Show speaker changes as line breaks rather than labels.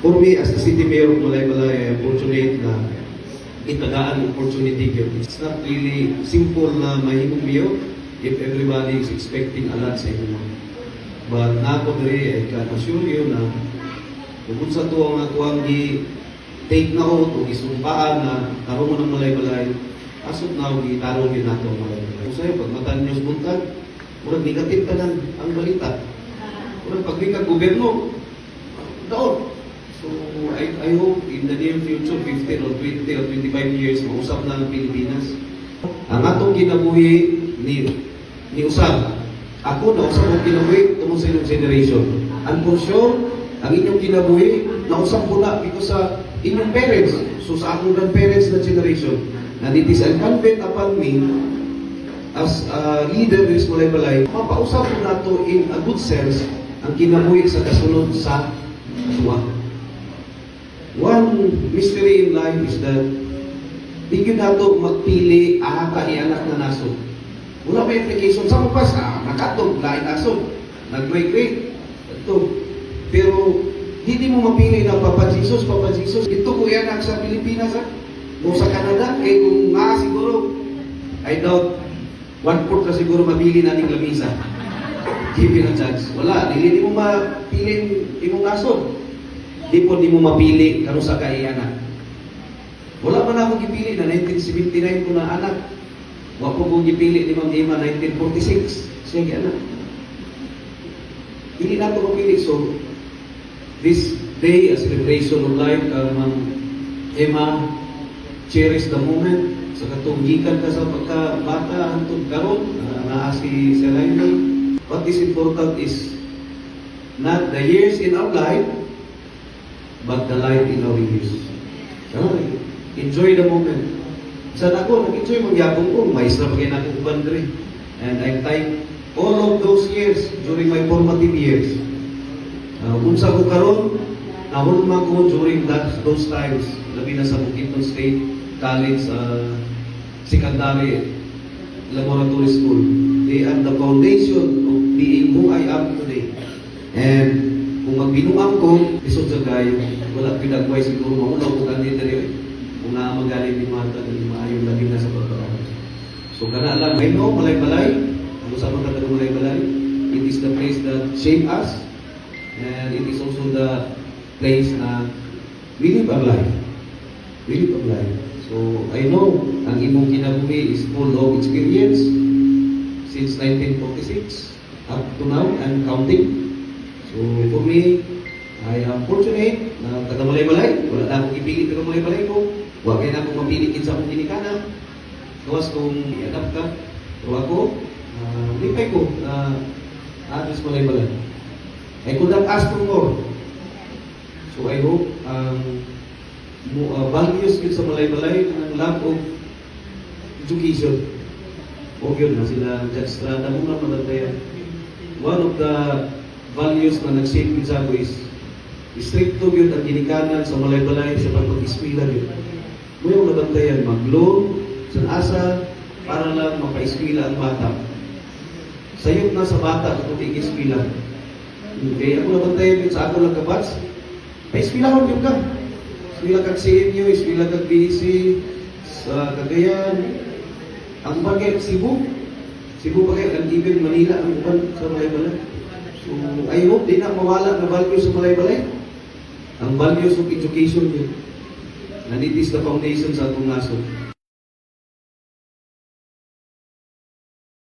For me, as the city mayor of Malaybalay, I am fortunate na itagaan opportunity here. It's not really simple na mahimong mayor if everybody is expecting a lot sa inyo. But nako diri, I can assure you na kung sa to ang ako take na out o isumpaan na karoon mo ng Malaybalay, asot na o gitarong yun nato ang Malaybalay. Kung sa'yo, pag matan nyo sa buntag, murag negative ka ng ang balita. Murag paglikag gobyerno, daon. So, I hope in the near future, 15 or 20 or 25 years, mausap na ang Pilipinas. Ang atong kinabuhi ni Usab, ako na usap ang kinabuhi tungkol sa inyong generation. And for sure, ang inyong kinabuhi, nausap ko na because sa inyong parents. So sa akong grandparents na generation, and it is incumbent upon me as a leader in Malaybalay, mapausap ko na to in a good sense ang kinabuhi sa kasunod sa tuwa. One mystery in life is that di yun na to magpili ianak na naso. Wala may implication sa mapas, nakatog, lain naso, nag-great. Ito. Pero hindi mo mapili na Papa Jesus, ito ko iyanak sa Pilipinas, o sa Canada, kaya kung siguro, I doubt, 1/4 na siguro mabili na ning lamisa. Give you a chance. Wala, hindi mo mapili imong naso. Di mo mapili kano sa kaiyanak. Wala man ako gipili na 1979 ko na anak. Wa ko kong gipili ni Ma'am Emma 1946. Siya anak. Hindi na ito mapili. So, this day, a celebration of life, Ma'am Emma, cherish the moment. Sa katunggikan ka sa pagkabata, hantod karon, naa si Lionel. What is important is not the years in our life, but the light in our years. So, enjoy the moment. Sa ako, nag-enjoy magyapon ko, maestra pa kayo na akong bandre. And I thank all of those years during my formative years. Unsa ko karon, nahulma ko during those times, labi na sa Bukidnon State College, Secondary Laboratory School. They are the foundation of being who I am today. And kung magbinuang ko, isod sa gayo, wala pinagway siguro, maulaw ko kanil dali. Kung naamagaling ni Mata, ni maayong labi na sa pagkakas. So, kana lang, I know, Malaybalay, ang usapang kata ng Malaybalay, it is the place that shaped us, and it is also the place na we live our life. We live our life. So, I know, ang imong kinabuhi is full of experience since 1946 up to now and counting. So, for me, I am fortunate na taga Malaybalay. Wala na akong ipili taga Malaybalay ko. Huwag kayo na akong mapili sa akong ginikanan. Gawas kung i-adapt ka. Pero ako, lipay ko na address Malaybalay. I could not ask for more. So, I hope values yun sa Malaybalay ng love of education. O yun na sila Judge Strada muna malantayan. One of the values na nag-shape sa ako is stricto yun ang ginikanan sa Malaybalay sa pagpag-iskwila yun. May yung nabantayan, mag-loan, sa asa, para lang mapa-iskwila ang bata. Sayop na sa bata kung tig-iskwila. Kaya ako nabantayan yun sa ako lang kabats, pa-iskwilahon yun ka. Iskwila kag CNU, iskwila kag BC, sa Cagayan, ang bagay, Cebu pa kayo, ang even Manila, ang uban sa Malaybalay. So, I hope di na mawala na value sa Malaybalay. Ang values of education yun. And it is the foundation sa atong nasod.